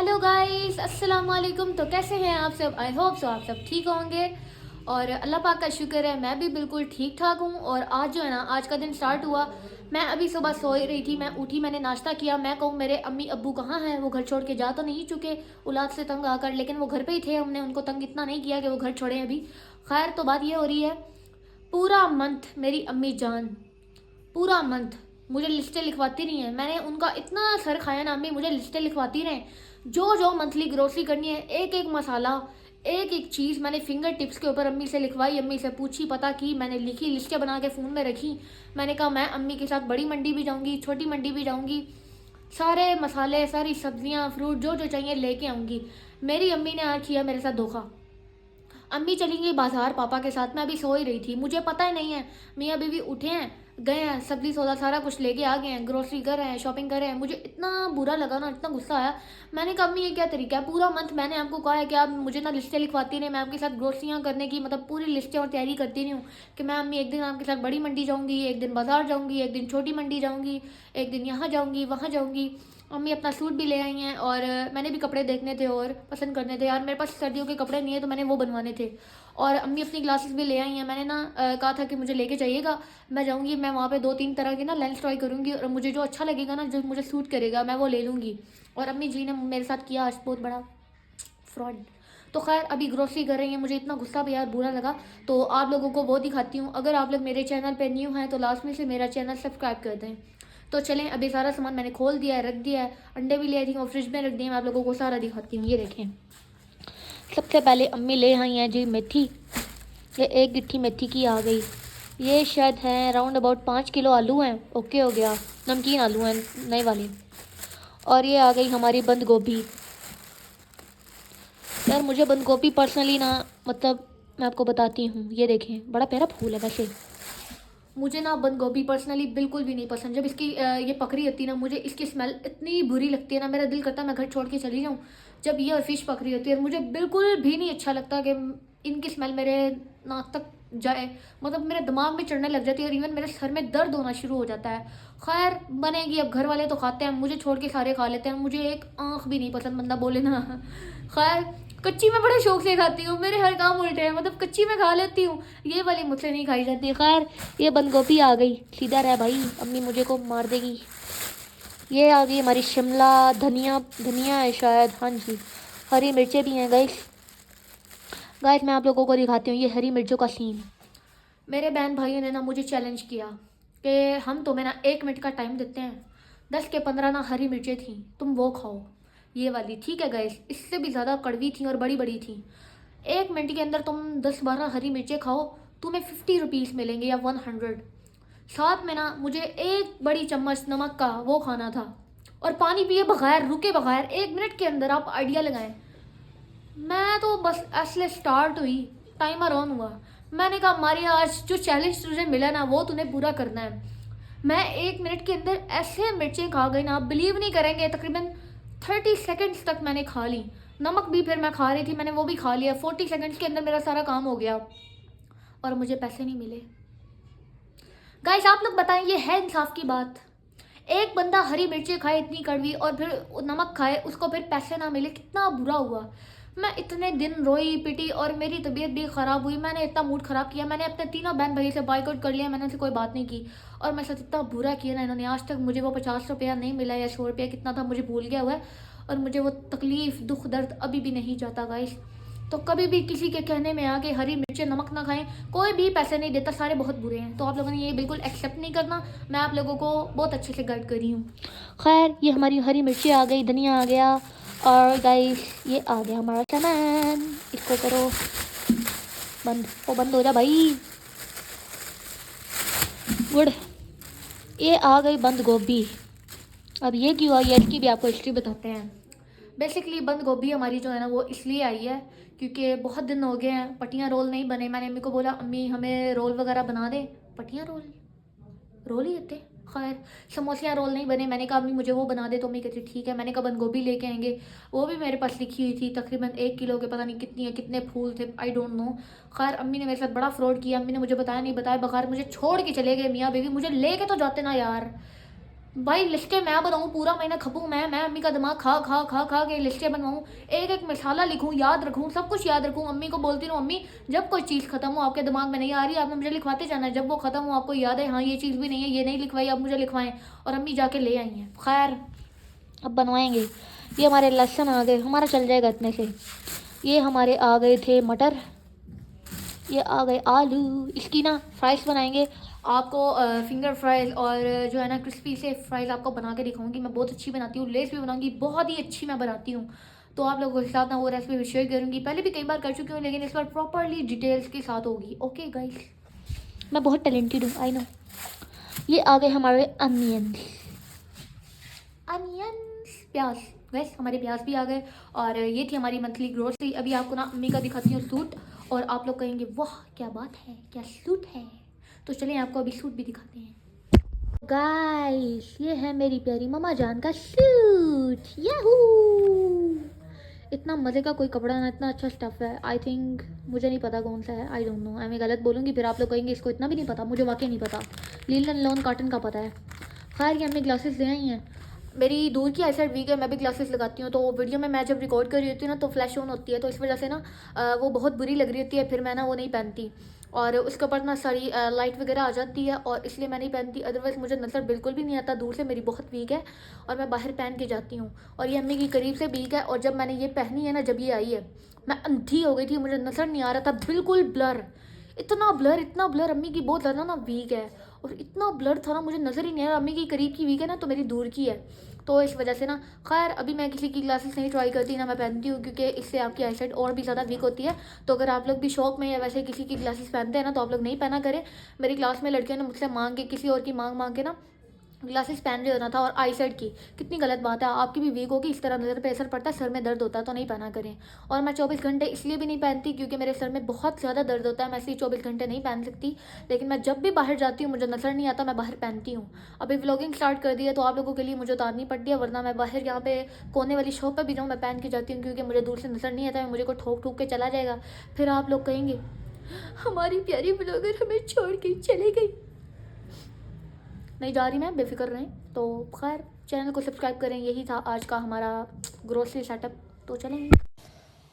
Hello guys, अस्सलाम वालेकुम। तो कैसे हैं आप सब? आई होप सो आप सब ठीक होंगे और अल्लाह पाक का शुक्र है मैं भी बिल्कुल ठीक ठाक हूँ। और आज जो है ना, आज का दिन स्टार्ट हुआ। मैं अभी सुबह सो ही रही थी, मैं उठी, मैंने नाश्ता किया। मैं कहूँ मेरे अम्मी अब्बू कहाँ हैं? वो घर छोड़ के जा तो नहीं चुके औलाद से तंग आकर, लेकिन वो घर पे ही थे। हमने उनको तंग इतना नहीं किया कि वो घर छोड़े अभी। खैर, तो बात ये हो रही है, पूरा मंथ मेरी अम्मी जान, पूरा मंथ मुझे लिस्टें लिखवाती रही हैं। मैंने उनका इतना सर खाया ना, अम्मी मुझे लिस्टें लिखवाती रहें। जो जो मंथली ग्रोसरी करनी है, एक एक मसाला, एक एक चीज़ मैंने फिंगर टिप्स के ऊपर अम्मी से लिखवाई, अम्मी से पूछी, पता की, मैंने लिखी, लिस्टें बना के फ़ोन में रखी। मैंने कहा मैं अम्मी के साथ बड़ी मंडी भी जाऊँगी, छोटी मंडी भी जाऊँगी, सारे मसाले, सारी सब्जियाँ, फ्रूट जो जो चाहिए लेके आऊँगी। मेरी अम्मी ने आज किया मेरे साथ धोखा। अम्मी चली गई बाजार पापा के साथ, मैं अभी सो ही रही थी, मुझे पता ही नहीं है। मियाँ बीवी उठे हैं, गए हैं, सब्जी सौदा सारा कुछ लेके आ गए हैं, ग्रोसरी कर रहे हैं, शॉपिंग कर रहे हैं। मुझे इतना बुरा लगा ना, इतना गुस्सा आया। मैंने कहा अम्मी ये क्या तरीका है? पूरा मंथ मैंने आपको कहा है कि आप मुझे ना लिस्टें लिखवाती नहीं, मैं आपके साथ ग्रोसरियाँ करने की मतलब पूरी लिस्टें और तैयारी करती नहीं हूँ कि मैं अम्मी एक दिन आपके साथ बड़ी मंडी जाऊँगी, एक दिन बाजार जाऊँगी, एक दिन छोटी मंडी जाऊँगी, एक दिन यहाँ जाऊँगी, वहाँ जाऊँगी। अम्मी अपना सूट भी ले आई हैं और मैंने भी कपड़े देखने थे और पसंद करने थे। यार मेरे पास सर्दियों के कपड़े नहीं है तो मैंने वो बनवाने थे। और अम्मी अपनी ग्लासेस भी ले आई हैं। मैंने ना कहा था कि मुझे लेके जाइएगा, मैं जाऊँगी, मैं वहाँ पे 2-3 तरह के ना लेंस ट्राई करूँगी और मुझे जो अच्छा लगेगा ना, जो मुझे सूट करेगा, मैं वो ले लूँगी। और अम्मी जी ने मेरे साथ किया आज बहुत बड़ा फ्रॉड। तो खैर अभी ग्रोसरी कर रही हैं, मुझे इतना गुस्सा भी यार बुरा लगा। तो आप लोगों को वो दिखाती हूँ। अगर आप लोग मेरे चैनल पे न्यू हैं तो लास्ट में से मेरा चैनल सब्सक्राइब कर दें। तो चलें, अभी सारा सामान मैंने खोल दिया है, रख दिया है, अंडे भी ले आई थी और फ्रिज में रख दिए। मैं आप लोगों को सारा दिखाती हूँ, ये देखें। सबसे पहले अम्मी ले आई हैं जी मेथी। ये एक गिट्ठी मेथी की आ गई। ये शायद है अराउंड अबाउट 5 किलो आलू हैं। ओके हो गया, नमकीन आलू हैं नए वाले। और ये आ गई हमारी बंद गोभी। यार मुझे बंद गोभी पर्सनली ना, मतलब मैं आपको बताती हूँ, ये देखें बड़ा प्यारा फूल है। वैसे मुझे ना बंद गोभी पर्सनली बिल्कुल भी नहीं पसंद। जब इसकी ये पकड़ी होती है ना, मुझे इसकी स्मेल इतनी बुरी लगती है ना, मेरा दिल करता है मैं घर छोड़ के चली जाऊँ। जब ये और फिश पकड़ी होती है, मुझे बिल्कुल भी नहीं अच्छा लगता कि इनकी स्मेल मेरे नाक तक जाए। मतलब मेरे दिमाग में चढ़ने लग जाती है और इवन मेरे सर में दर्द होना शुरू हो जाता है। खैर बनेगी, अब घर वाले तो खाते हैं, मुझे छोड़ के सारे खा लेते हैं। मुझे एक आँख भी नहीं पसंद, बंदा बोले ना। खैर कच्ची में बड़े शौक से खाती हूँ, मेरे हर काम उल्टे हैं, मतलब कच्ची में खा लेती हूँ, ये वाली मुझसे नहीं खाई जाती। खैर ये बंद गोभी आ गई, सीधा रह भाई, अम्मी मुझे को मार देगी। ये आ गई हमारी शिमला धनिया, धनिया है शायद, हाँ जी। हरी मिर्चें भी हैं गाइस। गाइस मैं आप लोगों को दिखाती हूँ ये हरी मिर्चों का सीन। मेरे बहन भाइयों ने ना मुझे चैलेंज किया कि हम तुम्हें ना 1 मिनट का टाइम देते हैं, 10 के 15 ना हरी मिर्चें थी, तुम वो खाओ, ये वाली, ठीक है गाइस? इससे भी ज़्यादा कड़वी थी और बड़ी बड़ी थी। 1 मिनट के अंदर तुम 10-12 हरी मिर्चें खाओ, तुम्हें 50 रुपीज़ मिलेंगे या 100। साथ में ना मुझे एक बड़ी चम्मच नमक का वो खाना था और पानी पिए बगैर, रुके बगैर, 1 मिनट के अंदर। आप आइडिया लगाएं। मैं तो बस ऐसे स्टार्ट हुई, टाइमर ऑन हुआ। मैंने कहा मारी, आज जो चैलेंज तुझे मिला ना वो तूने पूरा करना है। मैं 1 मिनट के अंदर ऐसे मिर्चें खा गई ना, आप बिलीव नहीं करेंगे, तकरीबन 30 सेकेंड्स तक मैंने खा ली। नमक भी फिर मैं खा रही थी, मैंने वो भी खा लिया। 40 सेकेंड्स के अंदर मेरा सारा काम हो गया और मुझे पैसे नहीं मिले। गाइस आप लोग बताएं, ये है इंसाफ की बात? एक बंदा हरी मिर्चें खाए इतनी कड़वी और फिर नमक खाए, उसको फिर पैसे ना मिले, कितना बुरा हुआ। मैं इतने दिन रोई पिटी और मेरी तबीयत भी ख़राब हुई। मैंने इतना मूड ख़राब किया, मैंने अपने तीनों बहन भाई से बाइकआउट कर लिया, मैंने उनसे कोई बात नहीं की। और मेरे साथ इतना बुरा किया ना इन्होंने, आज तक मुझे वो 50 रुपया नहीं मिला या 100 रुपया कितना था मुझे भूल गया हुआ है। और मुझे वो तकलीफ़, दुख, दर्द अभी भी नहीं जाता गाइस। तो कभी भी किसी के कहने में आके हरी मिर्चें नमक ना खाएं, कोई भी पैसे नहीं देता, सारे बहुत बुरे हैं। तो आप लोगों ने ये बिल्कुल एक्सेप्ट नहीं करना। मैं आप लोगों को बहुत अच्छे से गाइड कर रही हूँ। खैर ये हमारी हरी मिर्चें आ गई, धनिया आ गया और गाइस ये आ गया हमारा सामान। इसको करो बंद, ओ बंद हो जा भाई। गुड। ये आ गई बंद गोभी। अब ये क्यों आई है, इसकी भी आपको हिस्ट्री बताते हैं। बेसिकली बंद गोभी हमारी जो है ना वो इसलिए आई है क्योंकि बहुत दिन हो गए हैं पटियाँ रोल नहीं बने। मैंने अम्मी को बोला अम्मी हमें रोल वगैरह बना दे। पटियाँ रोल, रोल ही होते, खैर समोसियाँ रोल नहीं बने। मैंने कहा अम्मी मुझे वो बना दे, तो अम्मी कहती ठीक है। मैंने कहा बंद गोभी लेके आएंगे, वो भी मेरे पास लिखी हुई थी तकरीबन 1 किलो के, पता नहीं कितनी है, कितने फूल थे, आई डोंट नो। खैर अम्मी ने मेरे साथ बड़ा फ्रॉड किया। अम्मी ने मुझे बताया नहीं, बताया बगैर मुझे छोड़ के चले गए। मियाँ बीवी मुझे लेके तो जाते ना यार। भाई लिस्टें मैं बनाऊँ, पूरा महीना खपूँ मैं अम्मी का दिमाग खा खा खा खा के लिस्टें बनवाऊँ, एक एक मसाला लिखूँ, याद रखूँ, सब कुछ याद रखूँ। अम्मी को बोलती रहूँ, अम्मी जब कोई चीज़ खत्म हो आपके दिमाग में नहीं आ रही, आपने मुझे लिखवाते जाना है, जब वो खत्म हो आपको याद है हाँ ये चीज़ भी नहीं है, ये नहीं लिखवाई, आप मुझे लिखवाएं। और अम्मी जाके ले आई हैं। खैर अब बनवाएंगे। ये हमारे लहसुन आ गए, हमारा चल जाएगा इतने से। ये हमारे आ गए थे मटर, ये आ गए आलू। इसकी ना फ्राइज़ बनाएंगे आपको, फिंगर फ्राइज़ और जो है ना क्रिस्पी से फ्राइज़ आपको बना के दिखाऊंगी। मैं बहुत अच्छी बनाती हूँ, लेस भी बनाऊंगी, बहुत ही अच्छी मैं बनाती हूँ। तो आप लोगों के साथ ना वो रेसिपी शेयर करूँगी, पहले भी कई बार कर चुकी हूँ लेकिन इस बार प्रॉपरली डिटेल्स के साथ होगी। ओके गाइस, मैं बहुत टैलेंटेड हूँ, आई नो। ये आ गए हमारे अनियंस, अनियंस प्याज। गैस हमारे प्याज भी आ गए। और ये थी हमारी मंथली ग्रोसरी। अभी आपको ना अम्मी का दिखाती हूँ सूट, और आप लोग कहेंगे वाह क्या बात है, क्या सूट है। तो चलिए आपको अभी सूट भी दिखाते हैं। गाइस ये है मेरी प्यारी मम्मा जान का सूट, याहू। इतना मज़े का कोई कपड़ा ना, इतना अच्छा स्टफ़ है। आई थिंक, मुझे नहीं पता कौन सा है, आई डोंट नो। मैं गलत बोलूँगी फिर आप लोग कहेंगे इसको इतना भी नहीं पता। मुझे वाकई नहीं पता, लीलन लोन कॉटन का पता है। खैर ये हमें ग्लासेस ले आई हैं। मेरी दूर की आई साइड वीक है, मैं भी ग्लासेस लगाती हूँ, तो वीडियो में मैं जब रिकॉर्ड कर रही होती हूँ ना तो फ्लैश ऑन होती है, तो इस वजह से ना वो बहुत बुरी लग रही होती है, फिर मैं ना वो नहीं पहनती। और उसके ऊपर ना सारी लाइट वगैरह आ जाती है, और इसलिए मैं नहीं पहनती। अदरवाइज़ मुझे नज़र बिल्कुल भी नहीं आता, दूर से मेरी बहुत वीक है और मैं बाहर पहन के जाती हूँ। और ये अम्मी की करीब से वीक है, और जब मैंने ये पहनी है ना, जब ये आई है, मैं अंधी हो गई थी, मुझे नज़र नहीं आ रहा था, बिल्कुल ब्लर, इतना ब्लर इतना ब्लर। अम्मी की बहुत ज़्यादा ना वीक है, और इतना ब्लर था ना मुझे नज़र ही नहीं आ रहा। अम्मी की करीब की वीक है ना, तो मेरी दूर की है, तो इस वजह से ना। खैर अभी मैं किसी की ग्लासेस नहीं ट्राई करती ना मैं पहनती हूँ, क्योंकि इससे आपकी आई साइड और भी ज़्यादा वीक होती है। तो अगर आप लोग भी शौक में या वैसे किसी की ग्लासेस पहनते हैं ना, तो आप लोग नहीं पहना करें। मेरी क्लास में लड़कियों ने मुझसे मांग के, किसी और की मांग मांग के ना ग्लासेस पहन रहे होना था, और आई साइड की कितनी गलत बात है। आपकी भी वीक होगी, इस तरह नज़र पे असर पड़ता है, सर में दर्द होता है, तो नहीं पहना करें। और मैं 24 घंटे इसलिए भी नहीं पहनती क्योंकि मेरे सर में बहुत ज़्यादा दर्द होता है, मैं इसलिए 24 घंटे नहीं पहन सकती। लेकिन मैं जब भी बाहर जाती हूँ, मुझे नज़र नहीं आता, मैं बाहर पहनती हूँ। अभी व्लॉगिंग स्टार्ट कर दी है तो आप लोगों के लिए मुझे उतारनी पड़ती है, वरना मैं बाहर यहाँ पे कोने वाली शॉप पर भी जाऊँ, मैं पहन के जाती हूँ, क्योंकि मुझे दूर से नज़र नहीं आता, मुझे को ठोक ठोक के चला जाएगा। फिर आप लोग कहेंगे हमारी प्यारी ब्लॉगर हमें छोड़ के चली गई। नहीं जा रही मैं, बेफिक्र रहें। तो खैर चैनल को सब्सक्राइब करें। यही था आज का हमारा ग्रोसरी सेटअप, तो चलेंगे।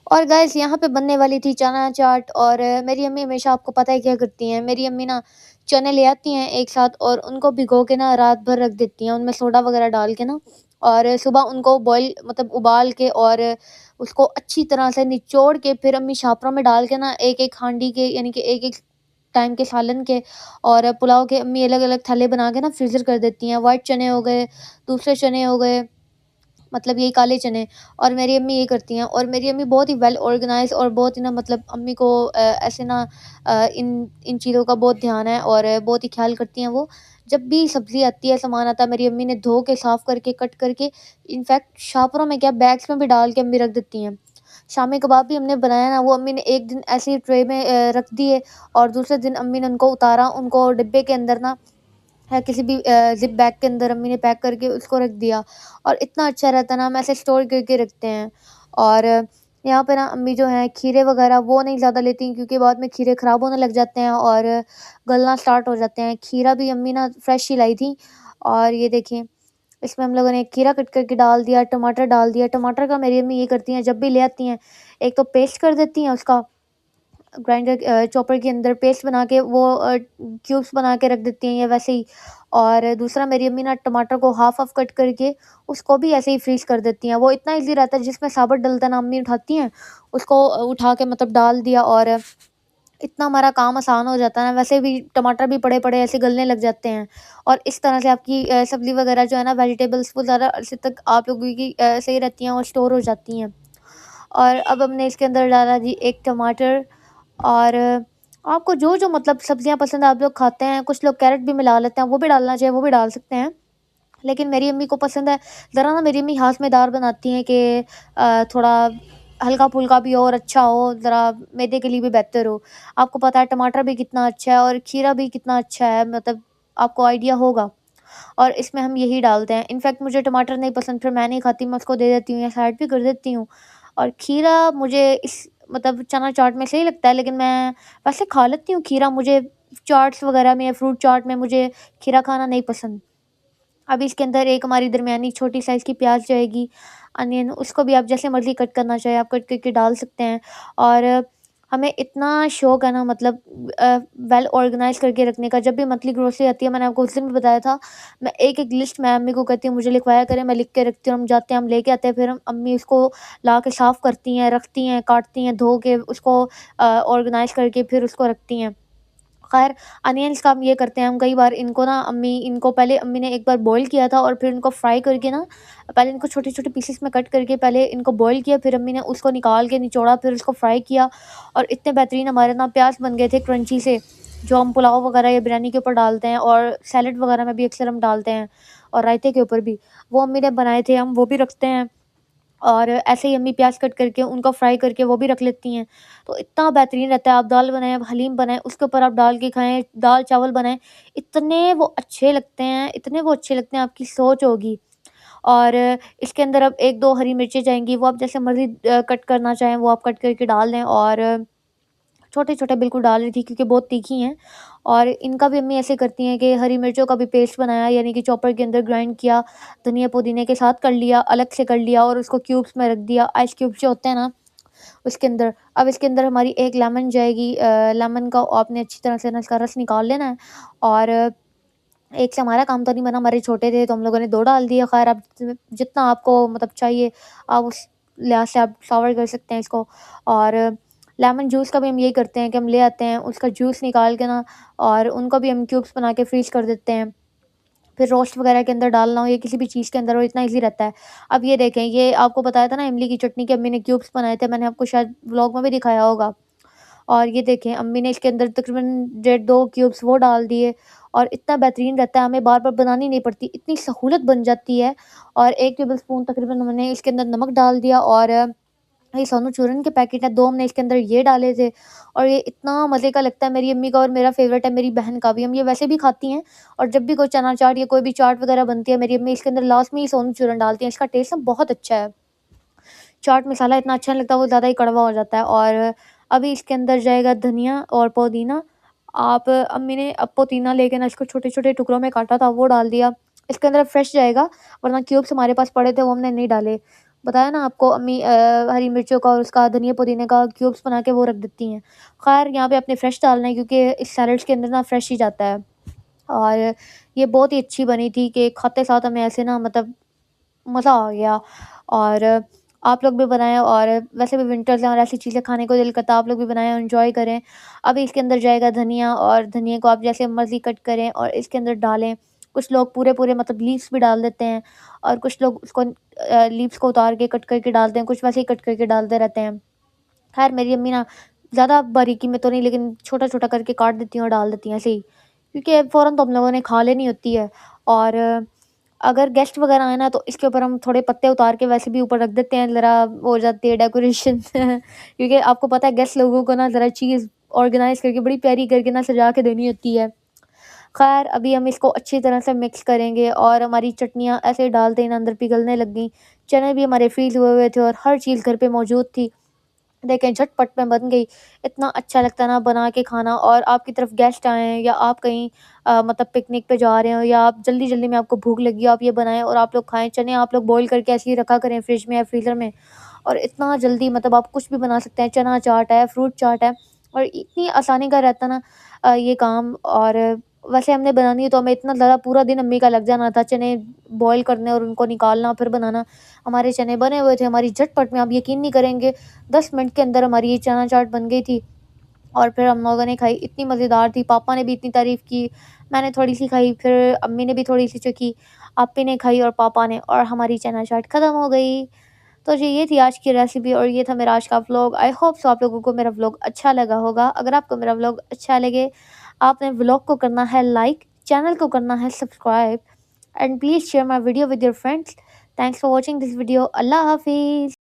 और गाइस यहाँ पे बनने वाली थी चना चाट, और मेरी अम्मी हमेशा आपको पता है क्या करती हैं, मेरी अम्मी ना चने ले आती हैं एक साथ, और उनको भिगो के ना रात भर रख देती हैं, उनमें सोडा वगैरह डाल के ना, और सुबह उनको बॉईल मतलब उबाल के, और उसको अच्छी तरह से निचोड़ के, फिर अम्मी शापरों में डाल के ना एक एक हांडी के, यानी कि एक एक टाइम के सालन के और पुलाव के अम्मी अलग अलग थैले बना के ना फ्रीज़र कर देती हैं। वाइट चने हो गए, दूसरे चने हो गए, मतलब यही काले चने। और मेरी अम्मी ये करती हैं, और मेरी अम्मी बहुत ही वेल ऑर्गेनाइज़, और बहुत ही ना मतलब अम्मी को ऐसे ना इन इन चीज़ों का बहुत ध्यान है, और बहुत ही ख़्याल करती हैं वो। जब भी सब्ज़ी आती है, सामान आता है, मेरी अम्मी ने धो के, साफ़ करके, कट करके, इनफैक्ट शापरों में क्या बैग्स में भी डाल के अम्मी रख देती हैं। शामी कबाब भी हमने बनाया ना, वो अम्मी ने एक दिन ऐसे ही ट्रे में रख दिए, और दूसरे दिन अम्मी ने उनको उतारा, उनको डिब्बे के अंदर ना है किसी भी ज़िप बैग के अंदर अम्मी ने पैक करके उसको रख दिया, और इतना अच्छा रहता है ना, हम ऐसे स्टोर करके रखते हैं। और यहाँ पे ना अम्मी जो हैं खीरे वगैरह वो नहीं ज़्यादा लेती, क्योंकि बाद में खीरे ख़राब होने लग जाते हैं और गलना स्टार्ट हो जाते हैं। खीरा भी अम्मी ना फ्रेश ही लाई थी, और ये देखिए इसमें हम लोगों ने खीरा कट करके डाल दिया, टमाटर डाल दिया। टमाटर का मेरी अम्मी ये करती हैं, जब भी ले आती हैं, एक तो पेस्ट कर देती हैं उसका, ग्राइंडर चॉपर के अंदर पेस्ट बना के वो क्यूब्स बना के रख देती हैं, या वैसे ही। और दूसरा मेरी अम्मी ना टमाटर को हाफ हाफ कट करके उसको भी ऐसे ही फ्रीज़ कर देती हैं। वो इतना ईज़ी रहता है, जिसमें साबुत डलता है ना, अम्मी उठाती हैं उसको, उठा के मतलब डाल दिया, और इतना हमारा काम आसान हो जाता है ना। वैसे भी टमाटर भी पड़े-पड़े ऐसे गलने लग जाते हैं, और इस तरह से आपकी सब्ज़ी वगैरह जो है ना, वेजिटेबल्स वो ज़्यादा अरसे तक आप लोगों की सही रहती हैं और स्टोर हो जाती हैं। और अब हमने इसके अंदर डाला जी एक टमाटर, और आपको जो-जो मतलब सब्जियाँ पसंद है आप लोग खाते हैं, कुछ लोग कैरेट भी मिला लेते हैं, वो भी डालना चाहे वो भी डाल सकते हैं। लेकिन मेरी अम्मी को पसंद है, ज़रा ना मेरी अम्मी हाशमेदार बनाती हैं कि थोड़ा हल्का-फुल्का भी हो और अच्छा हो, ज़रा मैदे के लिए भी बेहतर हो। आपको पता है टमाटर भी कितना अच्छा है और खीरा भी कितना अच्छा है, मतलब आपको आइडिया होगा। और इसमें हम यही डालते हैं। इनफैक्ट मुझे टमाटर नहीं पसंद, फिर मैं नहीं खाती, मैं उसको दे देती हूँ या साइड भी कर देती हूँ। और खीरा मुझे इस मतलब चना चाट में सही लगता है, लेकिन मैं वैसे खा लेती हूँ खीरा। मुझे चाट्स वगैरह में, फ्रूट चाट में मुझे खीरा खाना नहीं पसंद। अब इसके अंदर एक हमारी दरमियानी छोटी साइज़ की प्याज़ जाएगी, अनियन उसको भी आप जैसे मर्ज़ी कट करना चाहें आप कट करके डाल सकते हैं। और हमें इतना शौक है ना मतलब वेल ऑर्गनाइज़ करके रखने का, जब भी मंथली ग्रोसरी आती है मैंने आपको उस दिन भी बताया था, मैं एक-एक लिस्ट मैं अम्मी को कहती हूँ मुझे लिखवाया करें, मैं लिख के रखती हूँ, हम जाते हैं, हम लेके आते हैं, फिर हम अम्मी उसको ला के साफ़ करती हैं, रखती हैं, काटती हैं, धो के उसको ऑर्गनाइज़ करके फिर उसको रखती हैं। ख़ैर अनियंस का हम ये करते हैं, हम कई बार इनको ना अम्मी इनको पहले अम्मी ने एक बार बॉयल किया था और फिर इनको फ्राई करके ना पहले इनको छोटे-छोटे पीसेस में कट करके पहले इनको बॉयल किया, फिर अम्मी ने उसको निकाल के निचोड़ा, फिर उसको फ्राई किया और इतने बेहतरीन हमारे ना प्याज़ बन गए थे क्रंची से, जो हम पुलाव वगैरह या बिरयानी के ऊपर डालते हैं और सैलेड वगैरह में भी अक्सर हम डालते हैं और रायते के ऊपर भी। वो अम्मी ने बनाए थे, हम वो भी रखते हैं। और ऐसे ही अम्मी प्याज़ कट करके उनको फ्राई करके वो भी रख लेती हैं। तो इतना बेहतरीन रहता है, आप दाल बनाएँ, आप हलीम बनाएँ, उसके ऊपर आप डाल के खाएँ, दाल-चावल बनाएँ, इतने वो अच्छे लगते हैं, इतने वो अच्छे लगते हैं, आपकी सोच होगी। और इसके अंदर अब 1-2 हरी मिर्चें जाएँगी, वो आप जैसे मर्ज़ी कट करना चाहें, वो आप कट करके डाल दें और छोटे-छोटे बिल्कुल डाल रही थी क्योंकि बहुत तीखी हैं और इनका भी अम्मी ऐसे करती हैं कि हरी मिर्चों का भी पेस्ट बनाया यानी कि चॉपर के अंदर ग्राइंड किया, धनिया पुदीने के साथ कर लिया, अलग से कर लिया और उसको क्यूब्स में रख दिया, आइस क्यूब्स जो होते हैं ना उसके अंदर। अब इसके अंदर हमारी एक लेमन जाएगी, लेमन का आपने अच्छी तरह से ना इसका रस निकाल लेना है और एक से हमारा काम तो नहीं बना, हमारे छोटे थे तो हम लोगों ने 2 डाल दिए। ख़ैर आप जितना आपको मतलब चाहिए आप उस लिहाज़ से आप सोवर कर सकते हैं इसको। और लेमन जूस का भी हम यही करते हैं कि हम ले आते हैं, उसका जूस निकाल के ना और उनको भी हम क्यूब्स बना के फ्रीज़ कर देते हैं। फिर रोस्ट वगैरह के अंदर डालना हो या किसी भी चीज़ के अंदर हो, इतना ईज़ी रहता है। अब ये देखें, ये आपको बताया था ना इमली की चटनी की अम्मी ने क्यूब्स बनाए थे, मैंने आपको शायद व्लॉग में भी दिखाया होगा। और ये देखें अम्मी ने इसके अंदर तकरीबन डेढ़ 2 क्यूब्स वो डाल दिए और इतना बेहतरीन रहता है, हमें बार-बार बनानी नहीं पड़ती, इतनी सहूलत बन जाती है। और 1 टेबल स्पून तकरीबन हमने इसके अंदर नमक डाल दिया और ये सोनू चूरन के पैकेट है, 2 हमने इसके अंदर ये डाले थे और ये इतना मज़े का लगता है, मेरी अम्मी का और मेरा फ़ेवरेट है, मेरी बहन का भी। हम ये वैसे भी खाती हैं और जब भी कोई चना चाट या कोई भी चाट वग़ैरह बनती है, मेरी अम्मी इसके अंदर लास्ट में ही सोनू चूरन डालती हैं, इसका टेस्ट ना बहुत अच्छा है। चाट मसाला इतना अच्छा नहीं लगता, वो ज़्यादा ही कड़वा हो जाता है। और अभी इसके अंदर जाएगा धनिया और पुदीना। आप अम्मी ने अब पुदीना लेके ना इसको छोटे-छोटे टुकड़ों में काटा था, वो डाल दिया। इसके अंदर फ्रेश जाएगा, वरना क्यूब्स हमारे पास पड़े थे, वो हमने नहीं डाले। बताया ना आपको अम्मी हरी मिर्चों का और उसका धनिया पुदीने का क्यूब्स बना के वो रख देती हैं। ख़ैर यहाँ पे आपने फ्रेश डालना है क्योंकि इस सैलेड्स के अंदर ना फ्रेश ही जाता है। और ये बहुत ही अच्छी बनी थी कि खाते साथ हमें ऐसे ना मतलब मज़ा आ गया। और आप लोग भी बनाएँ और वैसे भी विंटर्स हैं और ऐसी चीज़ें खाने को दिल करता है, आप लोग भी बनाएँ और एन्जॉय करें। अभी इसके अंदर जाएगा धनिया और धनिया को आप जैसे मर्ज़ी कट करें और इसके अंदर डालें। कुछ लोग पूरे-पूरे मतलब लीव्स भी डाल देते हैं और कुछ लोग उसको लीव्स को उतार के कट करके डालते हैं, कुछ वैसे ही कट करके डालते रहते हैं। ख़ैर मेरी अम्मी ना ज़्यादा बारीकी में तो नहीं लेकिन छोटा-छोटा करके काट देती हैं और डाल देती हैं ऐसे ही, क्योंकि फ़ौरन तो हम लोगों ने खा लेनी होती है। और अगर गेस्ट वग़ैरह आए ना तो इसके ऊपर हम थोड़े पत्ते उतार के वैसे भी ऊपर रख देते हैं, ज़रा वो हो जाती है डेकोरेशन क्योंकि आपको पता है गेस्ट लोगों को ना ज़रा चीज़ ऑर्गनाइज़ करके बड़ी प्यारी करके ना सजा के देनी होती है। ख़ैर अभी हम इसको अच्छी तरह से मिक्स करेंगे और हमारी चटनियाँ ऐसे ही डालते ही ना अंदर पिघलने लग गईं। चने भी हमारे फ्रीज़ हुए हुए थे और हर चीज़ घर पे मौजूद थी। देखें झटपट में बन गई। इतना अच्छा लगता है ना बना के खाना। और आपकी तरफ गेस्ट आए हैं या आप कहीं मतलब पिकनिक पे जा रहे हो या आप जल्दी-जल्दी में आपको भूख लगी हो, आप ये बनाएँ और आप लोग खाएँ। चने आप लोग बॉयल करके ऐसे ही रखा करें फ्रिज में या फ्रीज़र में और इतना जल्दी मतलब आप कुछ भी बना सकते हैं। चना चाट है, फ्रूट चाट है और इतनी आसानी का रहता है ना ये काम। और वैसे हमने बनानी है तो हमें इतना ज़्यादा पूरा दिन अम्मी का लग जाना था चने बॉयल करने और उनको निकालना फिर बनाना। हमारे चने बने हुए थे, हमारी झटपट में आप यकीन नहीं करेंगे 10 मिनट के अंदर हमारी ये चना चाट बन गई थी। और फिर हम लोगों ने खाई, इतनी मज़ेदार थी, पापा ने भी इतनी तारीफ़ की, मैंने थोड़ी-सी खाई, फिर अम्मी ने भी थोड़ी-सी चखी, आपी ने खाई और पापा ने, और हमारी चना चाट ख़त्म हो गई। तो जी ये थी आज की रेसिपी और ये था मेरा आज का व्लॉग। आई होप सो आप लोगों को मेरा व्लॉग अच्छा लगा होगा। अगर आपको मेरा व्लॉग अच्छा लगे, आपने व्लॉग को करना है लाइक, चैनल को करना है subscribe and please share my video with your friends. Thanks for watching this video. अल्लाह हाफ़िज़।